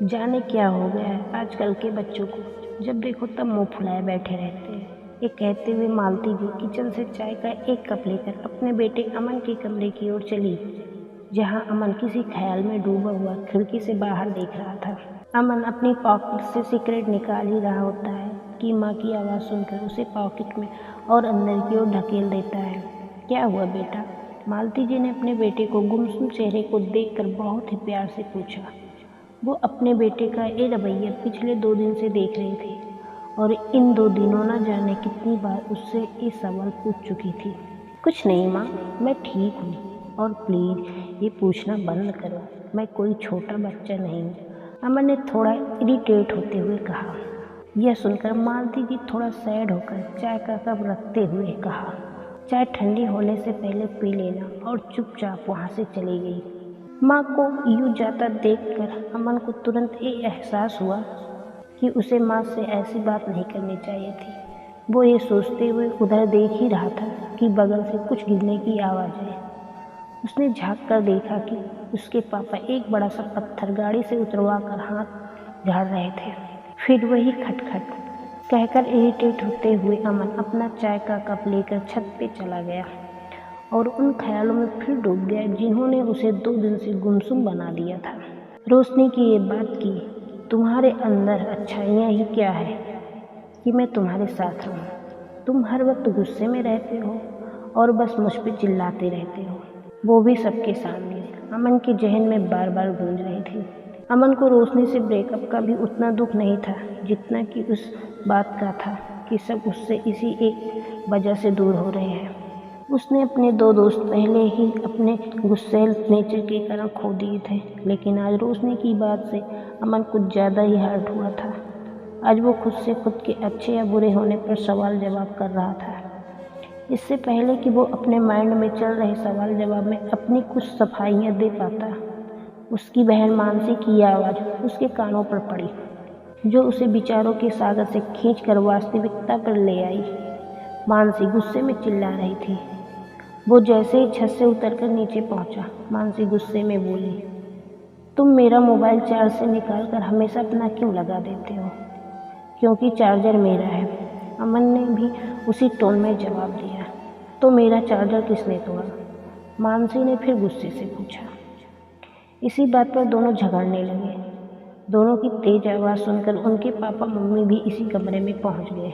जाने क्या हो गया है आजकल के बच्चों को, जब देखो तब मुंह फुलाए बैठे रहते हैं। ये कहते हुए मालती भी किचन से चाय का एक कप लेकर अपने बेटे अमन के कमरे की ओर चली, जहां अमन किसी ख्याल में डूबा हुआ खिड़की से बाहर देख रहा था। अमन अपनी पॉकेट से सिगरेट निकाल ही रहा होता है कि माँ की आवाज़ सुनकर उसे पॉकेट में और अंदर की ओर ढकेल देता है। क्या हुआ बेटा? मालती जी ने अपने बेटे को गुमसुम चेहरे को देखकर बहुत ही प्यार से पूछा। वो अपने बेटे का ये रवैया पिछले 2 दिन से देख रही थी और इन 2 दिनों न जाने कितनी बार उससे ये सवाल पूछ चुकी थी। कुछ नहीं माँ, मैं ठीक हूँ और प्लीज़ ये पूछना बंद करो, मैं कोई छोटा बच्चा नहीं हूँ, अमन ने थोड़ा इरिटेट होते हुए कहा। यह सुनकर मालती जी थोड़ा सैड होकर चाय का कप रखते हुए कहा, चाय ठंडी होने से पहले पी लेना, और चुपचाप वहाँ से चली गई। माँ को यूँ जाता देखकर अमन को तुरंत ये एहसास हुआ कि उसे माँ से ऐसी बात नहीं करनी चाहिए थी। वो ये सोचते हुए उधर देख ही रहा था कि बगल से कुछ गिरने की आवाज़ आई। उसने झाँक कर देखा कि उसके पापा एक बड़ा सा पत्थर गाड़ी से उतरवा कर हाथ झाड़ रहे थे। फिर वही खटखट कहकर इरिटेट होते हुए अमन अपना चाय का कप लेकर छत पे चला गया और उन ख्यालों में फिर डूब गया जिन्होंने उसे 2 दिन से गुमसुम बना दिया था। रोशनी की ये बात की, तुम्हारे अंदर अच्छाइयाँ ही क्या है कि मैं तुम्हारे साथ रहूँ। तुम हर वक्त गुस्से में रहते हो और बस मुझ पे चिल्लाते रहते हो, वो भी सबके सामने। अमन के जहन में बार बार गूंज रही थी। अमन को रोशनी से ब्रेकअप का भी उतना दुख नहीं था जितना कि उस बात का था कि सब उससे इसी एक वजह से दूर हो रहे हैं। उसने अपने 2 दोस्त पहले ही अपने गुस्सैल नेचर के कारण खो दिए थे, लेकिन आज रोशनी की बात से अमन कुछ ज़्यादा ही हर्ट हुआ था। आज वो खुद से खुद के अच्छे या बुरे होने पर सवाल जवाब कर रहा था। इससे पहले कि वो अपने माइंड में चल रहे सवाल जवाब में अपनी कुछ सफाइयाँ दे पाता, उसकी बहन मानसी की आवाज़ उसके कानों पर पड़ी, जो उसे विचारों के सागर से खींचकर वास्तविकता पर ले आई। मानसी गुस्से में चिल्ला रही थी। वो जैसे ही छत से उतरकर नीचे पहुंचा, मानसी गुस्से में बोली, तुम मेरा मोबाइल चार्ज से निकाल कर हमेशा अपना क्यों लगा देते हो? क्योंकि चार्जर मेरा है, अमन ने भी उसी टोन में जवाब दिया। तो मेरा चार्जर किसने तोड़ा? मानसी ने फिर गुस्से से पूछा। इसी बात पर दोनों झगड़ने लगे। दोनों की तेज आवाज़ सुनकर उनके पापा मम्मी भी इसी कमरे में पहुंच गए।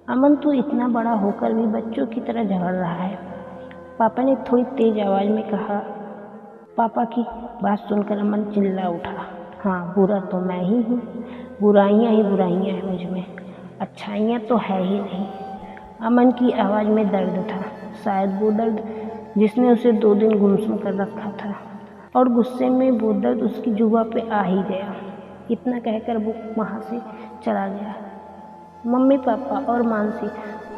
अमन तो इतना बड़ा होकर भी बच्चों की तरह झगड़ रहा है, पापा ने थोड़ी तेज आवाज़ में कहा। पापा की बात सुनकर अमन चिल्ला उठा, हाँ बुरा तो मैं ही हूँ, बुराइयाँ ही बुराइयाँ हैं मुझ में, अच्छाइयाँ तो है ही नहीं। अमन की आवाज़ में दर्द था, शायद वो दर्द जिसने उसे 2 दिन गुमसुम कर रखा था, और गुस्से में वो दर्द उसकी जुबां पे आ ही गया। इतना कहकर वो वहाँ से चला गया। मम्मी पापा और मानसी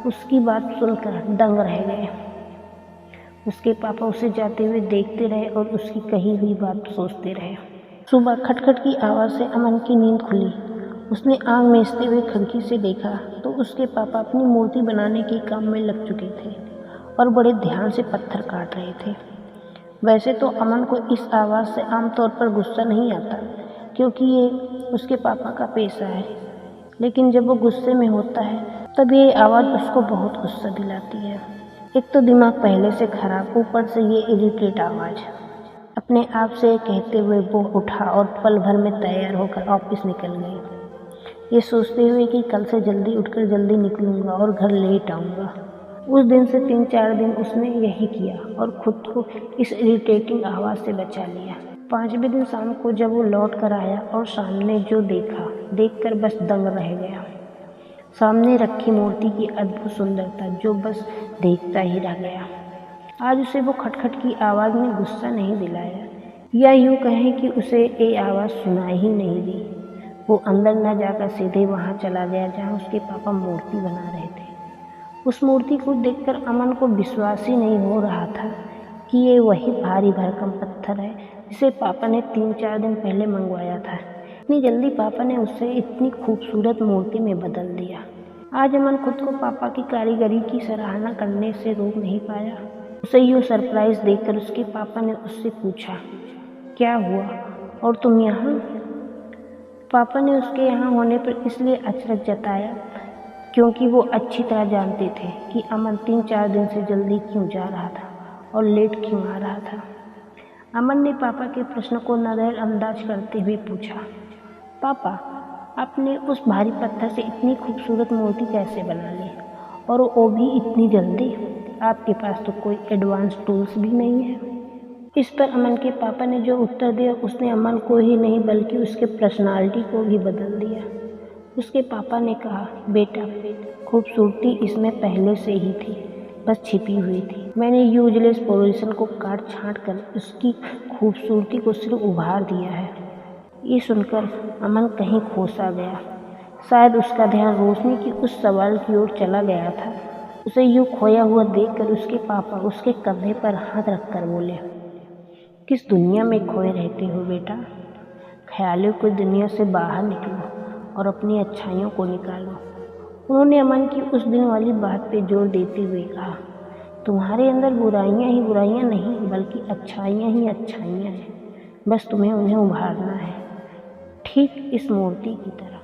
उसकी बात सुनकर दंग रह गए। उसके पापा उसे जाते हुए देखते रहे और उसकी कही हुई बात सोचते रहे। सुबह खटखट की आवाज़ से अमन की नींद खुली। उसने आँख मीचते हुए खिड़की से देखा तो उसके पापा अपनी मूर्ति बनाने के काम में लग चुके थे और बड़े ध्यान से पत्थर काट रहे थे। वैसे तो अमन को इस आवाज़ से आमतौर पर गुस्सा नहीं आता, क्योंकि ये उसके पापा का पेशा है, लेकिन जब वो गुस्से में होता है तब ये आवाज़ उसको बहुत गुस्सा दिलाती है। एक तो दिमाग पहले से खराब, ऊपर से ये इरिटेट आवाज़। अपने आप से कहते हुए वो उठा और पल भर में तैयार होकर ऑफिस निकल गई, ये सोचते हुए कि कल से जल्दी उठकर जल्दी निकलूँगा और घर लेट आऊँगा। उस दिन से 3-4 दिन उसने यही किया और खुद को इस इरिटेटिंग आवाज़ से बचा लिया। 5वें दिन शाम को जब वो लौट कर आया और सामने जो देखा, देखकर बस दंग रह गया। सामने रखी मूर्ति की अद्भुत सुंदरता, जो बस देखता ही रह गया। आज उसे वो खटखट की आवाज़ ने गुस्सा नहीं दिलाया, या यूँ कहें कि उसे ये आवाज़ सुनाई ही नहीं दी। वो अंदर न जाकर सीधे वहाँ चला गया जहाँ उसके पापा मूर्ति बना रहे थे। उस मूर्ति को देखकर अमन को विश्वास ही नहीं हो रहा था कि ये वही भारी भरकम पत्थर है जिसे पापा ने 3-4 दिन पहले मंगवाया था। इतनी जल्दी पापा ने उसे इतनी खूबसूरत मूर्ति में बदल दिया। आज अमन खुद को पापा की कारीगरी की सराहना करने से रोक नहीं पाया। उसे यूँ सरप्राइज़ देखकर उसके पापा ने उससे पूछा, क्या हुआ और तुम यहाँ? पापा ने उसके यहाँ होने पर इसलिए अचरज जताया क्योंकि वो अच्छी तरह जानते थे कि अमन 3-4 दिन से जल्दी क्यों जा रहा था और लेट क्यों आ रहा था। अमन ने पापा के प्रश्न को नज़रअंदाज करते हुए पूछा, पापा, आपने उस भारी पत्थर से इतनी खूबसूरत मूर्ति कैसे बना ली, और वो भी इतनी जल्दी? आपके पास तो कोई एडवांस टूल्स भी नहीं है। इस पर अमन के पापा ने जो उत्तर दिया उसने अमन को ही नहीं बल्कि उसके पर्सनालिटी को भी बदल दिया। उसके पापा ने कहा, बेटा, खूबसूरती इसमें पहले से ही थी, बस छिपी हुई थी। मैंने यूजलेस पोजीशन को काट छाँट कर उसकी खूबसूरती को सिर्फ उभार दिया है। ये सुनकर अमन कहीं खो सा गया। शायद उसका ध्यान रोशनी की उस सवाल की ओर चला गया था। उसे यूँ खोया हुआ देखकर उसके पापा उसके कंधे पर हाथ रखकर बोले, किस दुनिया में खोए रहते हो बेटा? ख्यालों की दुनिया से बाहर निकलो और अपनी अच्छाइयों को निकालो। उन्होंने अमन की उस दिन वाली बात पे जोर देते हुए कहा, तुम्हारे अंदर बुराइयां ही बुराइयां नहीं बल्कि अच्छाइयां ही अच्छाइयां हैं, बस तुम्हें उन्हें उभारना है, ठीक इस मूर्ति की तरह।